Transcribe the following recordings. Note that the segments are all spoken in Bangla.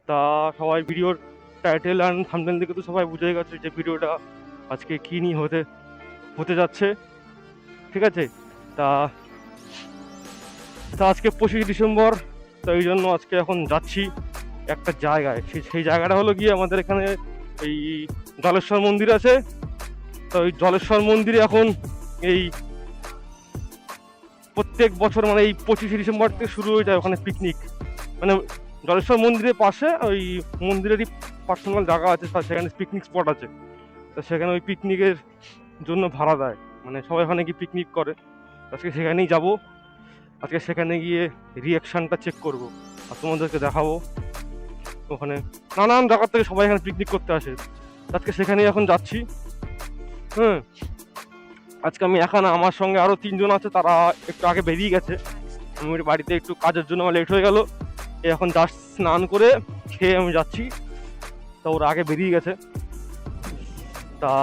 তা সবাই ভিডিওর টাইটেল অ্যান্ড থাম্বনেল দেখে তো সবাই বুঝে গেছে যে ভিডিওটা আজকে কী নিয়ে হতে যাচ্ছে, ঠিক আছে। তা তা আজকে 25 ডিসেম্বর, তো এই জন্য আজকে এখন যাচ্ছি একটা জায়গায়। সেই জায়গাটা হলো গিয়ে আমাদের এখানে এই জলেশ্বর মন্দির আছে। তো ওই জলেশ্বর মন্দিরে এখন এই প্রত্যেক বছর মানে এই 25 ডিসেম্বর থেকে শুরু হয়ে যায় ওখানে পিকনিক। মানে জলেশ্বর মন্দিরের পাশে ওই মন্দিরেরই পার্সোনাল জায়গা আছে, সেখানে পিকনিক স্পট আছে। তো সেখানে ওই পিকনিকের জন্য ভাড়া দেয়, মানে সবাই ওখানে গিয়ে পিকনিক করে। আজকে সেখানেই যাব, আজকে সেখানে গিয়ে রিয়াকশানটা চেক করব আর তোমাদেরকে দেখাবো। ওখানে নানান জায়গার থেকে সবাই এখানে পিকনিক করতে আসে, আজকে সেখানেই এখন যাচ্ছি। হ্যাঁ, আজকে আমি একা না, আমার সঙ্গে আরও 3 জন আছে, তারা একটু আগে বেরিয়ে গেছে। আমি বাড়িতে একটু কাজের জন্য আমার লেট হয়ে গেল, এখন জাস্ট স্নান করে খেয়ে আমি যাচ্ছি। তা ওরা আগে বেরিয়ে গেছে। তা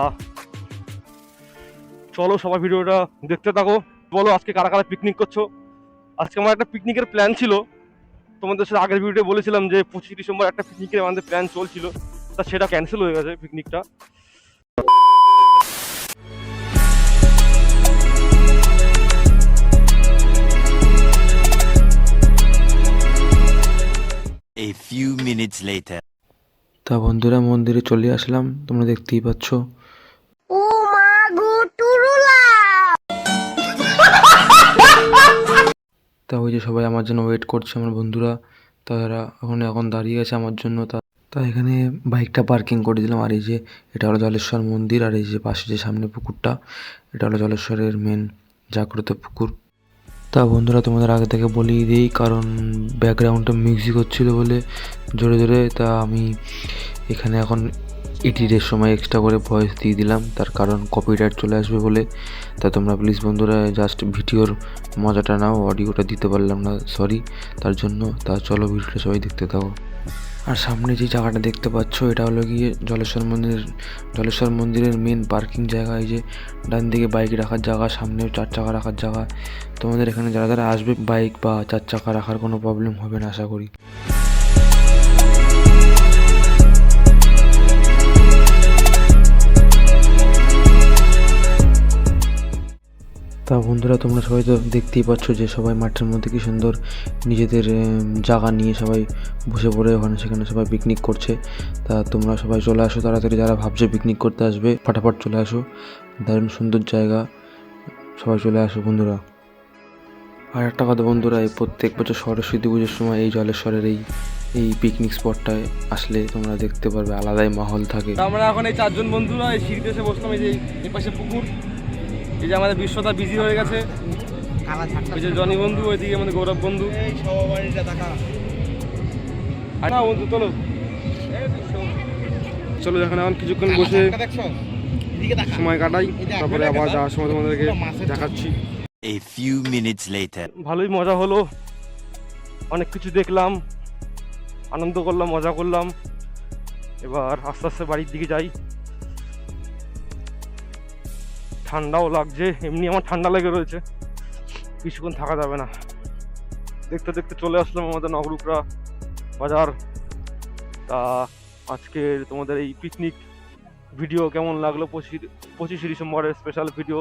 চলো সবাই ভিডিওটা দেখতে থাকো, বলো আজকে কারা কারা পিকনিক করছো। আজকে আমার একটা পিকনিকের প্ল্যান ছিল, তোমাদের সাথে আগের ভিডিওতে বলেছিলাম যে 25 ডিসেম্বর একটা পিকনিকের আমাদের প্ল্যান চলছিল, তা সেটা ক্যান্সেল হয়ে গেছে পিকনিকটা। A few minutes later. তা বন্ধুরা মন্দিরে চলে আসলাম, তোমরা দেখতেই পাচ্ছ। ও মা গো টুরুলা। তা ওই যে সবাই আমার জন্য ওয়েট করছে, আমার বন্ধুরা। তারা এখন দাঁড়িয়ে আছে আমার জন্য। তা এখানে বাইকটা পার্কিং করে দিলাম। আর এই যে এটা হলো জলেশ্বর মন্দির, আর এই যে পাশে যে সামনে পুকুরটা, এটা হলো জলেশ্বরের মেন জাগ্রত পুকুর। তা বন্ধুরা তোমাদের আগে থেকে বলেই দিই, কারণ ব্যাকগ্রাউন্ডটা মিউজিক হচ্ছিল বলে জোরে জোরে, তা আমি এখানে এখন এডিটের সময় এক্সট্রা করে ভয়েস দিয়ে দিলাম, তার কারণ কপিরাইট চলে আসবে বলে। তা তোমরা প্লিজ বন্ধুরা জাস্ট ভিডিওর মজাটা নাও, অডিওটা দিতে পারলাম না, সরি তার জন্য। তা চলো ভিডিওটা সবাই দেখতে থাকো। আর সামনে যে জায়গাটা দেখতে পাচ্ছ, এটা হলো গিয়ে জলেশ্বর মন্দিরের মেন পার্কিং জায়গা। এই যে ডান দিকে বাইক রাখার জায়গা, সামনেও 4 চাকা রাখার জায়গা। তোমাদের এখানে যারা যারা আসবে বাইক বা 4 চাকা রাখার কোনো প্রবলেম হবে না আশা করি। তা বন্ধুরা তোমরা সবাই তো দেখতেই পাচ্ছ যে সবাই মাঠের মধ্যে কি সুন্দর নিজেদের জায়গা নিয়ে সবাই বসে পড়ে ওখানে সেখানে সবাই পিকনিক করছে। তা তোমরা সবাই চলে আসো তাড়াতাড়ি, যারা ভাবছো পিকনিক করতে আসবে ফটাফট চলে আসো, দারুণ সুন্দর জায়গা, সবাই চলে আসো বন্ধুরা। আর একটা কথা বন্ধুরা, এই প্রত্যেক বছর সরস্বতী পুজোর সময় এই জলেশ্বরের এই পিকনিক স্পটটায় আসলে তোমরা দেখতে পারবে আলাদাই মাহল থাকে। আমরা এখন এই 4 জন বন্ধুরা এই সিঁড়িতে এসে বসলাম। এই যে এই পাশে পুকুর, এই যে আমাদের বিশ্বতা বিজি হয়ে গেছে, ওই যে জনি বন্ধু, ওইদিকে আমাদের গৌরব বন্ধু। না বন্ধু চলো চলো, এখন কিছুক্ষণ বসে সময় কাটাই, তারপরে আবার যাওয়ার সময় তোমাদেরকে দেখাচ্ছি। A few minutes later. ভালোই মজা হলো, অনেক কিছু দেখলাম, আনন্দ করলাম, মজা করলাম। এবার আস্তে আস্তে বাড়ির দিকে যাই। ঠান্ডাও লাগছে, এমনি আমার ঠান্ডা লেগে রয়েছে, কিছুক্ষণ থাকা যাবে না। দেখতে দেখতে চলে আসলাম আমাদের নগরুকরা বাজার। তা আজকে তোমাদের এই পিকনিক ভিডিও কেমন লাগলো, 25 ডিসেম্বরের স্পেশাল ভিডিও।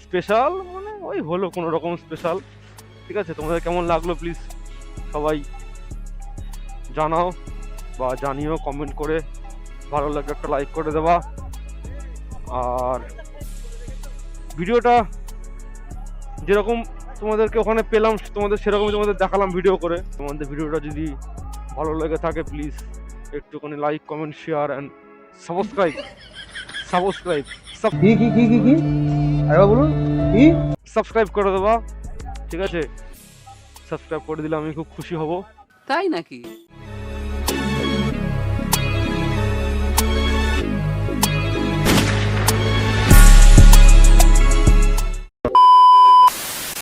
স্পেশাল মানে ওই হলো কোনো রকম স্পেশাল, ঠিক আছে। তোমাদের কেমন লাগলো প্লিজ সবাই জানাও বা জানিও কমেন্ট করে, ভালো লাগলে একটা লাইক করে দেবা। আর ভিডিওটা যেরকম তোমাদেরকে ওখানে পেলাম তোমাদের সেরকমই তোমাদের দেখালাম ভিডিও করে। তোমাদের ভিডিওটা যদি ভালো লেগে থাকে প্লিজ একটুখানি like comment share and subscribe subscribe করে দেবা, ঠিক আছে। সাবস্ক্রাইব করে দিলে আমি খুব খুশি হব। তাই নাকি?